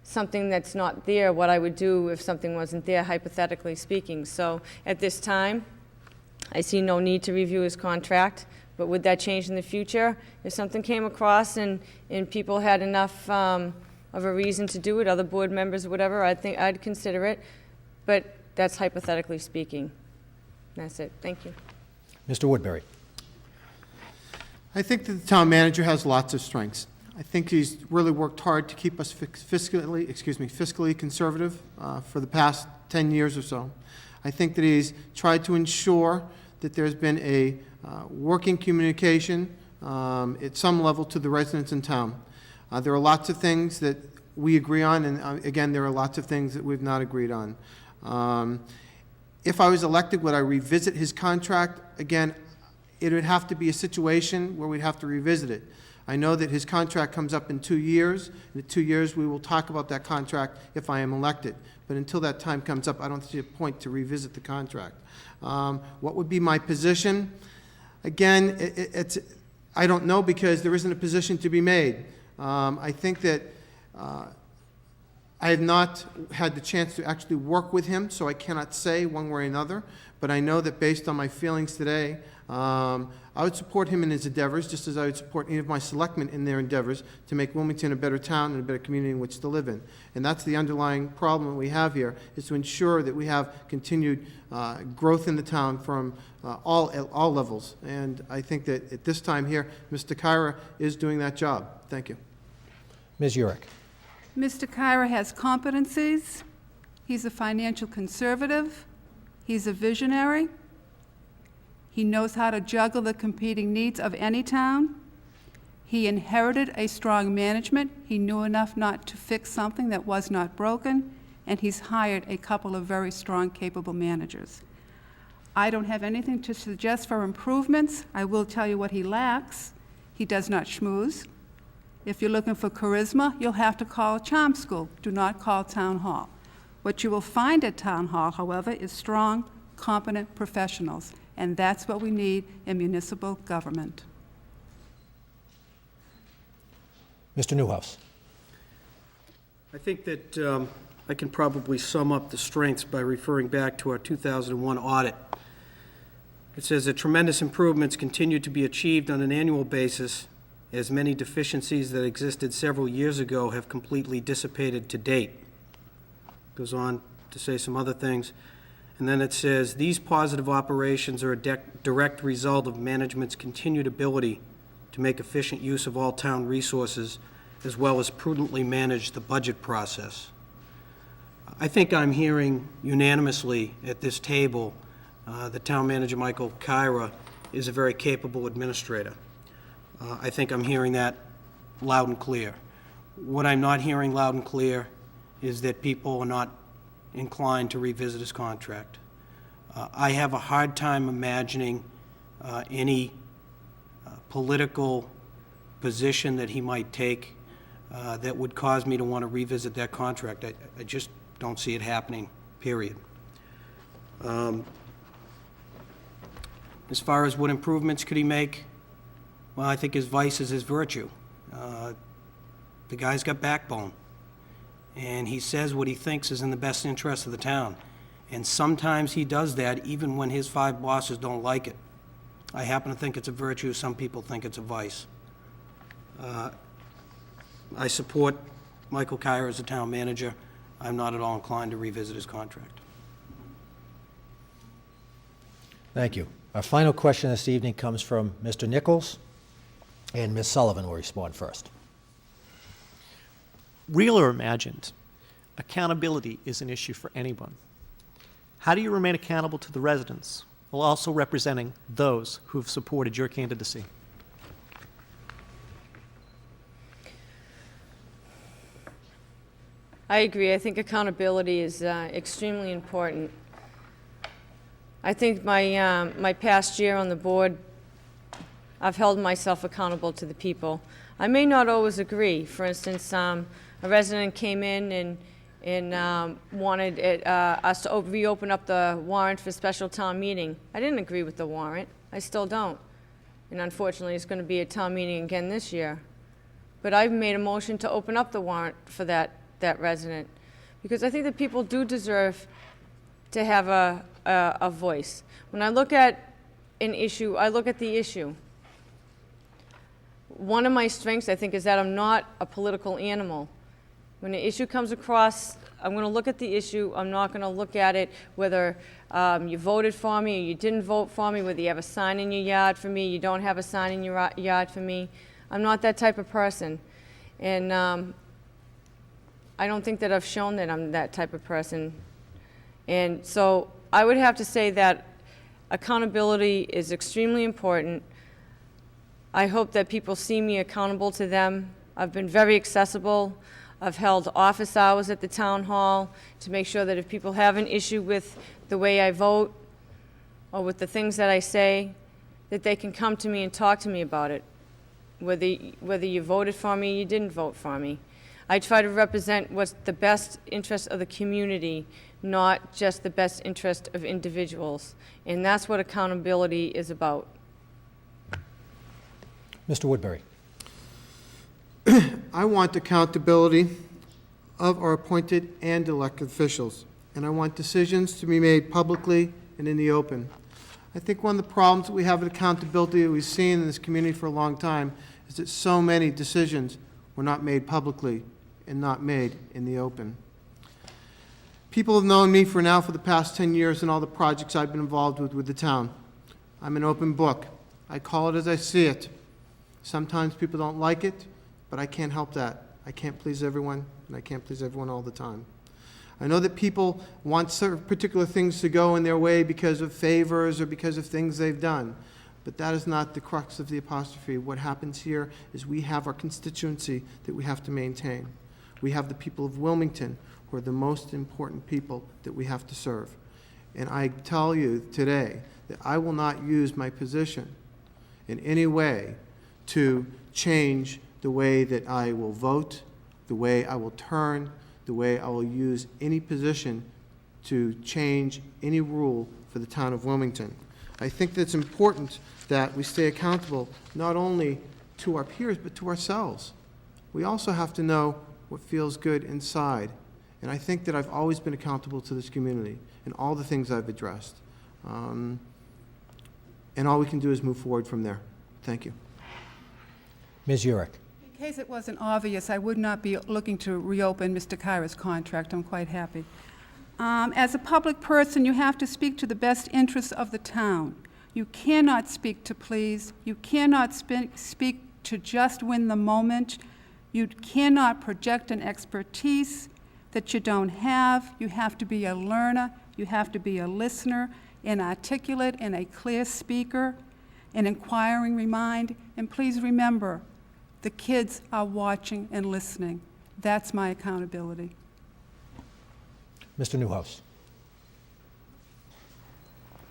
something that's not there, what I would do if something wasn't there, hypothetically speaking. So at this time, I see no need to review his contract. But would that change in the future? If something came across and people had enough of a reason to do it, other board members or whatever, I think I'd consider it. But that's hypothetically speaking. That's it. Thank you. Mr. Woodbury. I think that the town manager has lots of strengths. I think he's really worked hard to keep us fiscally conservative for the past 10 years or so. I think that he's tried to ensure that there's been a working communication at some level to the residents in town. There are lots of things that we agree on, and again, there are lots of things that we've not agreed on. If I was elected, would I revisit his contract? Again, it would have to be a situation where we'd have to revisit it. I know that his contract comes up in 2 years. In 2 years, we will talk about that contract if I am elected. But until that time comes up, I don't see a point to revisit the contract. What would be my position? Again, I don't know because there isn't a position to be made. I think that I have not had the chance to actually work with him, so I cannot say one way or another, but I know that based on my feelings today, I would support him in his endeavors, just as I would support any of my selectmen in their endeavors to make Wilmington a better town and a better community in which to live in. And that's the underlying problem that we have here, is to ensure that we have continued growth in the town from all levels. And I think that at this time here, Mr. Kyra is doing that job. Thank you. Ms. Urick. Mr. Kyra has competencies. He's a financial conservative. He's a visionary. He knows how to juggle the competing needs of any town. He inherited a strong management. He knew enough not to fix something that was not broken, and he's hired a couple of very strong, capable managers. I don't have anything to suggest for improvements. I will tell you what he lacks. He does not schmooze. If you're looking for charisma, you'll have to call Charm School. Do not call Town Hall. What you will find at Town Hall, however, is strong, competent professionals, and that's what we need in municipal government. Mr. Newhouse. I think that I can probably sum up the strengths by referring back to our 2001 audit. It says that tremendous improvements continue to be achieved on an annual basis, as many deficiencies that existed several years ago have completely dissipated to date. Goes on to say some other things. And then it says, these positive operations are a direct result of management's continued ability to make efficient use of all town resources, as well as prudently manage the budget process. I think I'm hearing unanimously at this table that Town Manager Michael Kyra is a very capable administrator. I think I'm hearing that loud and clear. What I'm not hearing loud and clear is that people are not inclined to revisit his contract. I have a hard time imagining any political position that he might take that would cause me to want to revisit that contract. I just don't see it happening, period. As far as what improvements could he make, well, I think his vice is his virtue. The guy's got backbone, and he says what he thinks is in the best interest of the town. And sometimes he does that even when his 5 bosses don't like it. I happen to think it's a virtue. Some people think it's a vice. I support Michael Kyra as a town manager. I'm not at all inclined to revisit his contract. Thank you. Our final question this evening comes from Mr. Nichols, and Ms. Sullivan will respond first. Real or imagined, accountability is an issue for anyone. How do you remain accountable to the residents while also representing those who have supported your candidacy? I agree. I think accountability is extremely important. I think my past year on the board, I've held myself accountable to the people. I may not always agree. For instance, a resident came in and wanted us to reopen up the warrant for special town meeting. I didn't agree with the warrant. I still don't. And unfortunately, it's going to be a town meeting again this year. But I've made a motion to open up the warrant for that resident, because I think that people do deserve to have a voice. When I look at an issue, I look at the issue. One of my strengths, I think, is that I'm not a political animal. When an issue comes across, I'm going to look at the issue. I'm not going to look at it whether you voted for me or you didn't vote for me, whether you have a sign in your yard for me, you don't have a sign in your yard for me. I'm not that type of person. And I don't think that I've shown that I'm that type of person. And so I would have to say that accountability is extremely important. I hope that people see me accountable to them. I've been very accessible. I've held office hours at the town hall to make sure that if people have an issue with the way I vote or with the things that I say, that they can come to me and talk to me about it, whether you voted for me or you didn't vote for me. I try to represent what's the best interest of the community, not just the best interest of individuals. And that's what accountability is about. Mr. Woodbury. I want accountability of our appointed and elected officials. And I want decisions to be made publicly and in the open. I think one of the problems that we have with accountability that we've seen in this community for a long time is that so many decisions were not made publicly and not made in the open. People have known me for the past 10 years and all the projects I've been involved with the town. I'm an open book. I call it as I see it. Sometimes people don't like it, but I can't help that. I can't please everyone, and I can't please everyone all the time. I know that people want certain particular things to go in their way because of favors or because of things they've done, but that is not the crux of the apostrophe. What happens here is we have our constituency that we have to maintain. We have the people of Wilmington, who are the most important people that we have to serve. And I tell you today that I will not use my position in any way to change the way that I will vote, the way I will turn, the way I will use any position to change any rule for the town of Wilmington. I think that it's important that we stay accountable not only to our peers, but to ourselves. We also have to know what feels good inside. And I think that I've always been accountable to this community in all the things I've addressed. And all we can do is move forward from there. Thank you. Ms. Urick. In case it wasn't obvious, I would not be looking to reopen Mr. Kyra's contract. I'm quite happy. As a public person, you have to speak to the best interests of the town. You cannot speak to please. You cannot speak to just win the moment. You cannot project an expertise that you don't have. You have to be a learner. You have to be a listener, an articulate and a clear speaker, an inquiring mind. And please remember, the kids are watching and listening. That's my accountability. Mr. Newhouse.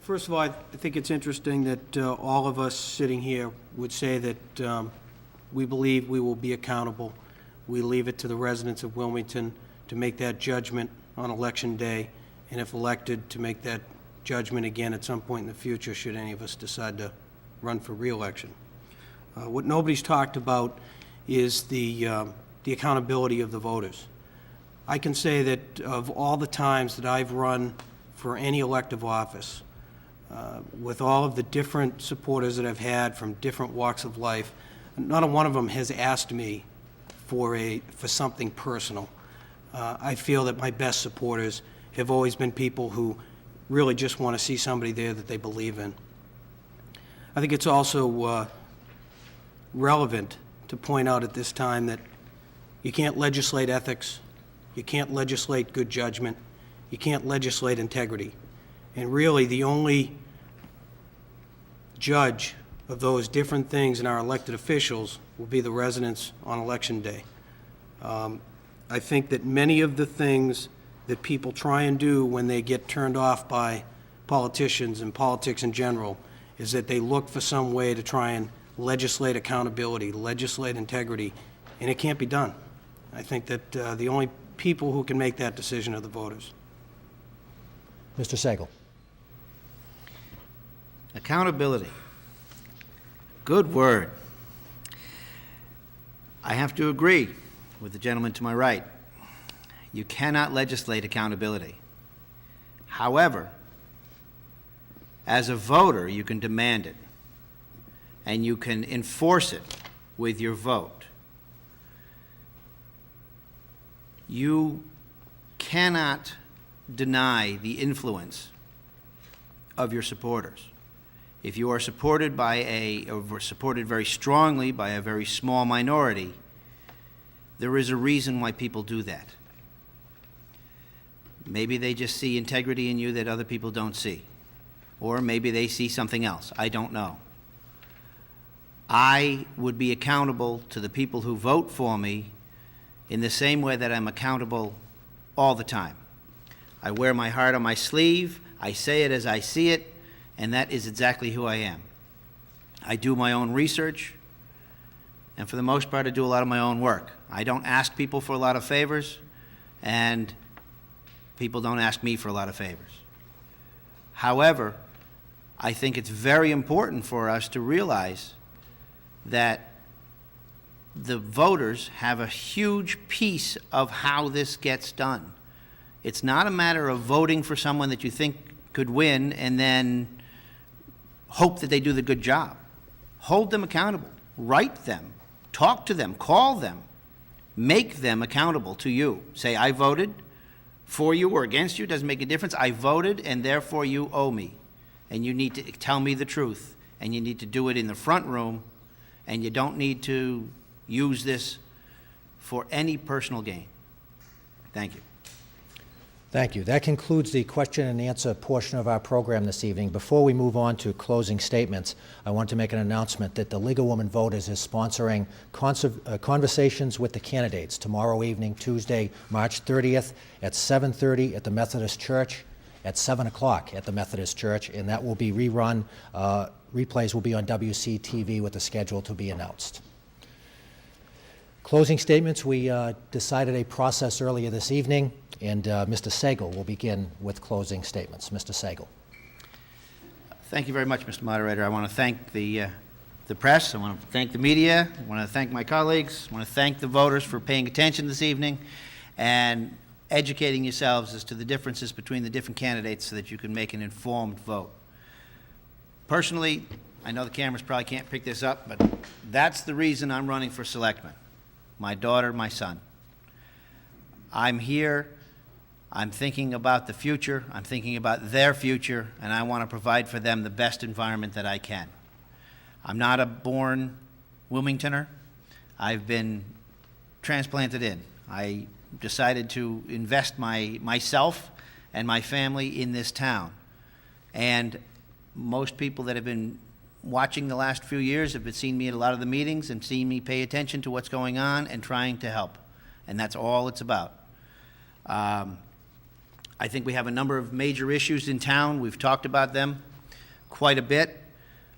First of all, I think it's interesting that all of us sitting here would say that we believe we will be accountable. We leave it to the residents of Wilmington to make that judgment on Election Day, and if elected, to make that judgment again at some point in the future should any of us decide to run for re-election. What nobody's talked about is the accountability of the voters. I can say that of all the times that I've run for any elective office, with all of the different supporters that I've had from different walks of life, not one of them has asked me for something personal. I feel that my best supporters have always been people who really just want to see somebody there that they believe in. I think it's also relevant to point out at this time that you can't legislate ethics, you can't legislate good judgment, you can't legislate integrity. And really, the only judge of those different things in our elected officials will be the residents on Election Day. I think that many of the things that people try and do when they get turned off by politicians and politics in general is that they look for some way to try and legislate accountability, legislate integrity, and it can't be done. I think that the only people who can make that decision are the voters. Mr. Sagal. Accountability. Good word. I have to agree with the gentleman to my right. You cannot legislate accountability. However, as a voter, you can demand it, and you can enforce it with your vote. You cannot deny the influence of your supporters. If you are supported by or supported very strongly by a very small minority, there is a reason why people do that. Maybe they just see integrity in you that other people don't see. Or maybe they see something else. I don't know. I would be accountable to the people who vote for me in the same way that I'm accountable all the time. I wear my heart on my sleeve, I say it as I see it, and that is exactly who I am. I do my own research, and for the most part, I do a lot of my own work. I don't ask people for a lot of favors, and people don't ask me for a lot of favors. However, I think it's very important for us to realize that the voters have a huge piece of how this gets done. It's not a matter of voting for someone that you think could win and then hope that they do the good job. Hold them accountable. Write them. Talk to them. Call them. Make them accountable to you. Say, I voted for you or against you. Doesn't make a difference. I voted, and therefore you owe me. And you need to tell me the truth. And you need to do it in the front room. And you don't need to use this for any personal gain. Thank you. Thank you. That concludes the question and answer portion of our program this evening. Before we move on to closing statements, I want to make an announcement that the League of Women Voters is sponsoring conversations with the candidates tomorrow evening, Tuesday, March 30th at 7:30 at the Methodist Church, at 7 o'clock at the Methodist Church, and that will be rerun. Replays will be on WCTV with the schedule to be announced. Closing statements, we decided a process earlier this evening, and Mr. Sagal will begin with closing statements. Mr. Sagal. Thank you very much, Mr. Moderator. I want to thank the press. I want to thank the media. I want to thank my colleagues. I want to thank the voters for paying attention this evening and educating yourselves as to the differences between the different candidates so that you can make an informed vote. Personally, I know the cameras probably can't pick this up, but that's the reason I'm running for selectman. My daughter, my son. I'm here, I'm thinking about the future, I'm thinking about their future, and I want to provide for them the best environment that I can. I'm not a born Wilmingtoner. I've been transplanted in. I decided to invest myself and my family in this town. And most people that have been watching the last few years have seen me at a lot of the meetings and seen me pay attention to what's going on and trying to help. And that's all it's about. I think we have a number of major issues in town. We've talked about them quite a bit.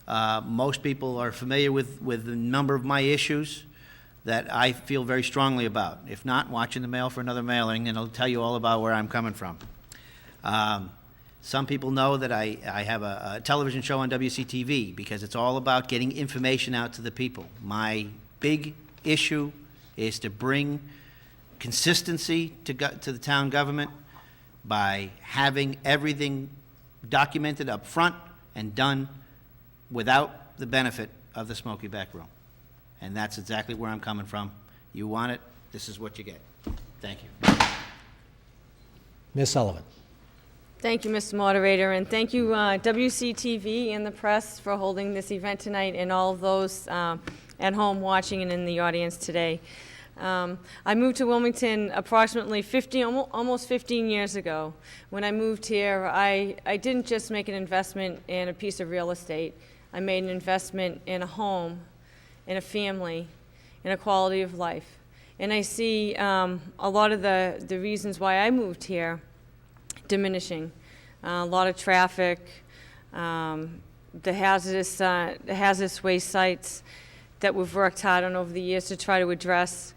Most people are familiar with a number of my issues that I feel very strongly about. If not, watching the mail for another mailing, and I'll tell you all about where I'm coming from. Some people know that I have a television show on WCTV because it's all about getting information out to the people. My big issue is to bring consistency to the town government by having everything documented up front and done without the benefit of the smoky back room. And that's exactly where I'm coming from. You want it, this is what you get. Thank you. Ms. Sullivan. Thank you, Mr. Moderator, and thank you, WCTV and the press for holding this event tonight, and all of those at home watching and in the audience today. I moved to Wilmington approximately almost 15 years ago. When I moved here, I didn't just make an investment in a piece of real estate. I made an investment in a home, in a family, in a quality of life. And I see a lot of the reasons why I moved here diminishing. A lot of traffic, the hazardous waste sites that we've worked hard on over the years to try to address.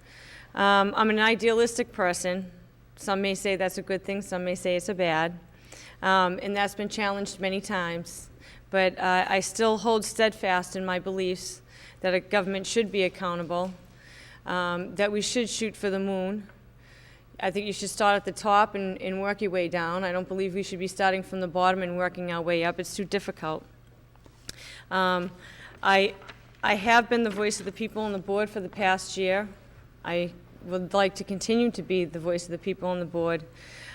I'm an idealistic person. Some may say that's a good thing, some may say it's a bad. And that's been challenged many times. But I still hold steadfast in my beliefs that a government should be accountable, that we should shoot for the moon. I think you should start at the top and work your way down. I don't believe we should be starting from the bottom and working our way up. It's too difficult. I have been the voice of the people on the board for the past year. I would like to continue to be the voice of the people on the board.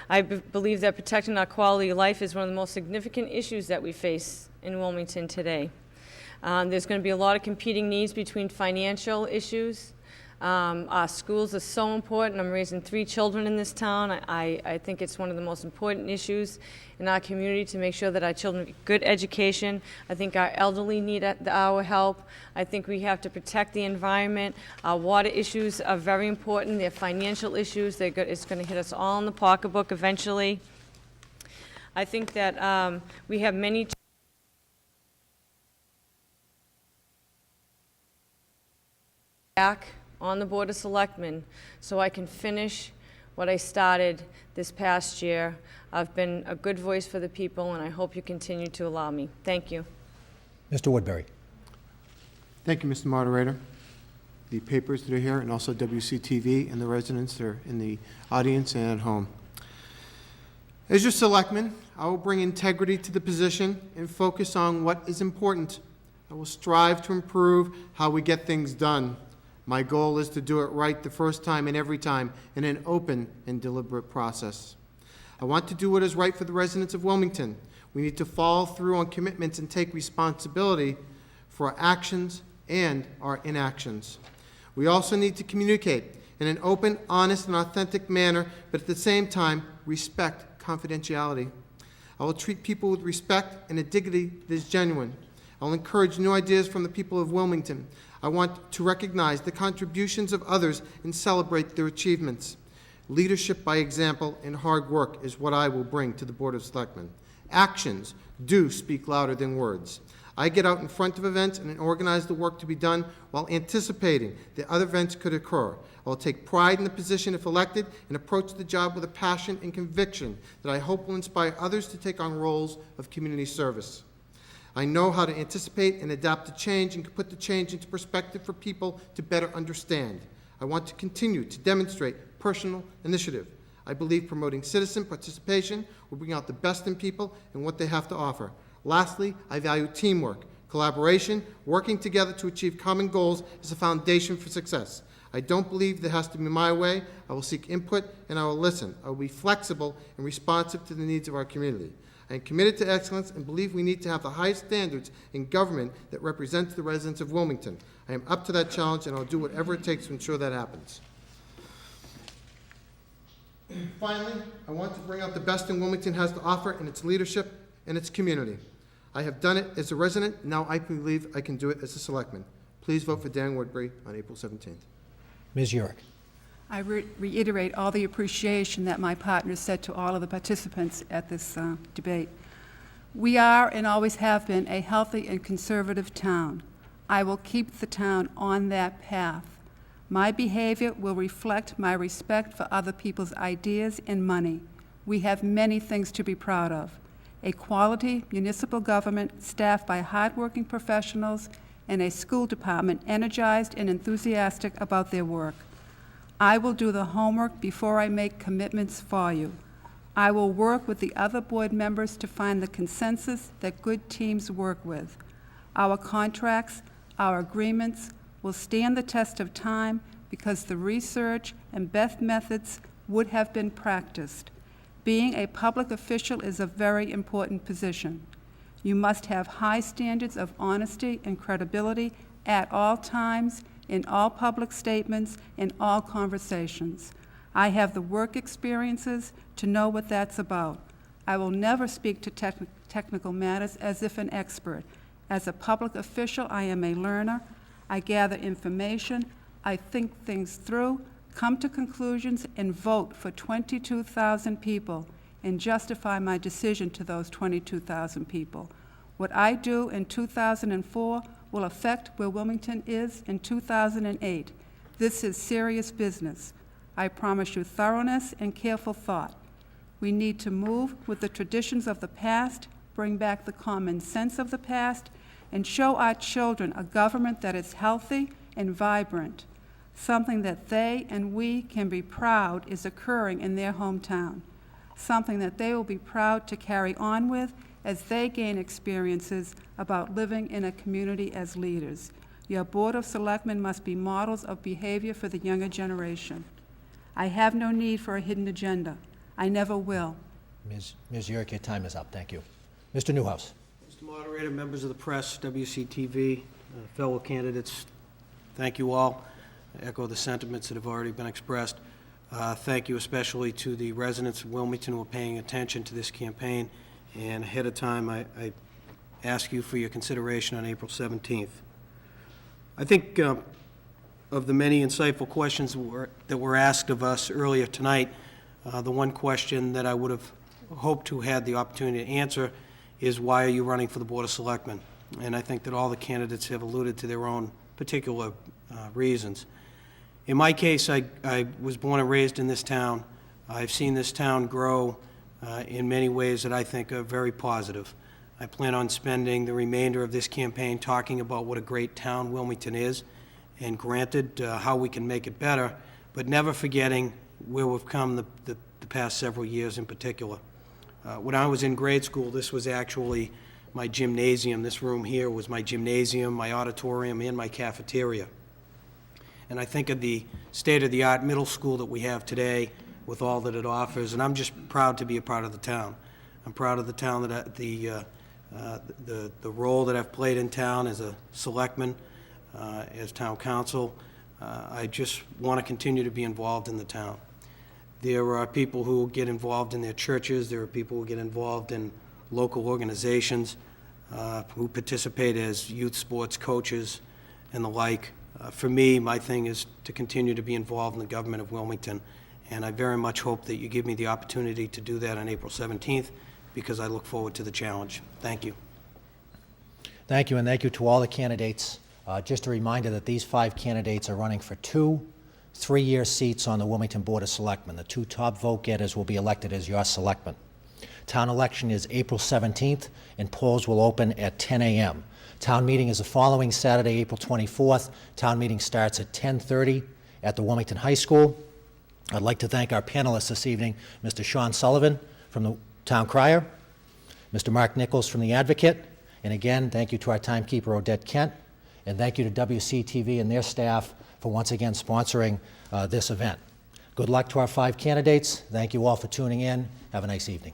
I believe that protecting our quality of life is one of the most significant issues that we face in Wilmington today. There's going to be a lot of competing needs between financial issues. Our schools are so important. I'm raising 3 children in this town. I think it's one of the most important issues in our community to make sure that our children get good education. I think our elderly need our help. I think we have to protect the environment. Our water issues are very important. They're financial issues. It's going to hit us all in the pocketbook eventually. I think that we have many back on the Board of Selectmen so I can finish what I started this past year. I've been a good voice for the people, and I hope you continue to allow me. Thank you. Mr. Woodbury. Thank you, Mr. Moderator. the papers that are here, and also WCTV and the residents that are in the audience and at home. As your selectman, I will bring integrity to the position and focus on what is important. I will strive to improve how we get things done. My goal is to do it right the first time and every time in an open and deliberate process. I want to do what is right for the residents of Wilmington. We need to follow through on commitments and take responsibility for our actions and our inactions. We also need to communicate in an open, honest, and authentic manner, but at the same time, respect confidentiality. I will treat people with respect and a dignity that is genuine. I will encourage new ideas from the people of Wilmington. I want to recognize the contributions of others and celebrate their achievements. Leadership by example and hard work is what I will bring to the Board of Selectmen. Actions do speak louder than words. I get out in front of events and organize the work to be done while anticipating that other events could occur. I will take pride in the position if elected and approach the job with a passion and conviction that I hope will inspire others to take on roles of community service. I know how to anticipate and adapt to change and can put the change into perspective for people to better understand. I want to continue to demonstrate personal initiative. I believe promoting citizen participation will bring out the best in people and what they have to offer. Lastly, I value teamwork. Collaboration, working together to achieve common goals is a foundation for success. I don't believe there has to be my way. I will seek input and I will listen. I will be flexible and responsive to the needs of our community. I am committed to excellence and believe we need to have the highest standards in government that represents the residents of Wilmington. I am up to that challenge and I'll do whatever it takes to ensure that happens. Finally, I want to bring out the best in Wilmington has to offer in its leadership and its community. I have done it as a resident, now I believe I can do it as a selectman. Please vote for Dan Woodbury on April 17th. Ms. Urick. I reiterate all the appreciation that my partners said to all of the participants at this debate. We are and always have been a healthy and conservative town. I will keep the town on that path. My behavior will reflect my respect for other people's ideas and money. We have many things to be proud of. A quality municipal government staffed by hardworking professionals and a school department energized and enthusiastic about their work. I will do the homework before I make commitments for you. I will work with the other board members to find the consensus that good teams work with. Our contracts, our agreements will stand the test of time because the research and best methods would have been practiced. Being a public official is a very important position. You must have high standards of honesty and credibility at all times, in all public statements, in all conversations. I have the work experiences to know what that's about. I will never speak to technical matters as if an expert. As a public official, I am a learner. I gather information. I think things through, come to conclusions, and vote for 22,000 people and justify my decision to those 22,000 people. What I do in 2004 will affect where Wilmington is in 2008. This is serious business. I promise you thoroughness and careful thought. We need to move with the traditions of the past, bring back the common sense of the past, and show our children a government that is healthy and vibrant. Something that they and we can be proud is occurring in their hometown. Something that they will be proud to carry on with as they gain experiences about living in a community as leaders. Your Board of Selectmen must be models of behavior for the younger generation. I have no need for a hidden agenda. I never will. Ms. Urick, your time is up. Thank you. Mr. Newhouse. Mr. Moderator, members of the press, WCTV, fellow candidates, thank you all. I echo the sentiments that have already been expressed. Thank you especially to the residents of Wilmington who are paying attention to this campaign. And ahead of time, I ask you for your consideration on April 17th. I think of the many insightful questions that were asked of us earlier tonight, the one question that I would have hoped to had the opportunity to answer is, why are you running for the Board of Selectmen? And I think that all the candidates have alluded to their own particular reasons. In my case, I was born and raised in this town. I've seen this town grow in many ways that I think are very positive. I plan on spending the remainder of this campaign talking about what a great town Wilmington is and granted how we can make it better, but never forgetting where we've come the past several years in particular. When I was in grade school, this was actually my gymnasium. This room here was my gymnasium, my auditorium, and my cafeteria. And I think of the state-of-the-art middle school that we have today with all that it offers, and I'm just proud to be a part of the town. I'm proud of the town, that the role that I've played in town as a selectman, as town council. I just want to continue to be involved in the town. There are people who get involved in their churches. There are people who get involved in local organizations, who participate as youth sports coaches and the like. For me, my thing is to continue to be involved in the government of Wilmington, and I very much hope that you give me the opportunity to do that on April 17th, because I look forward to the challenge. Thank you. Thank you, and thank you to all the candidates. Just a reminder that these 5 candidates are running for 2 3-year seats on the Wilmington Board of Selectmen. The 2 top vote getters will be elected as your selectmen. Town election is April 17th, and polls will open at 10 a.m. Town meeting is the following Saturday, April 24th. Town meeting starts at 10:30 at the Wilmington High School. I'd like to thank our panelists this evening, Mr. Sean Sullivan from the Town Crier, Mr. Mark Nichols from the Advocate, and again, thank you to our timekeeper, Odette Kent, and thank you to WCTV and their staff for once again sponsoring this event. Good luck to our 5 candidates. Thank you all for tuning in. Have a nice evening.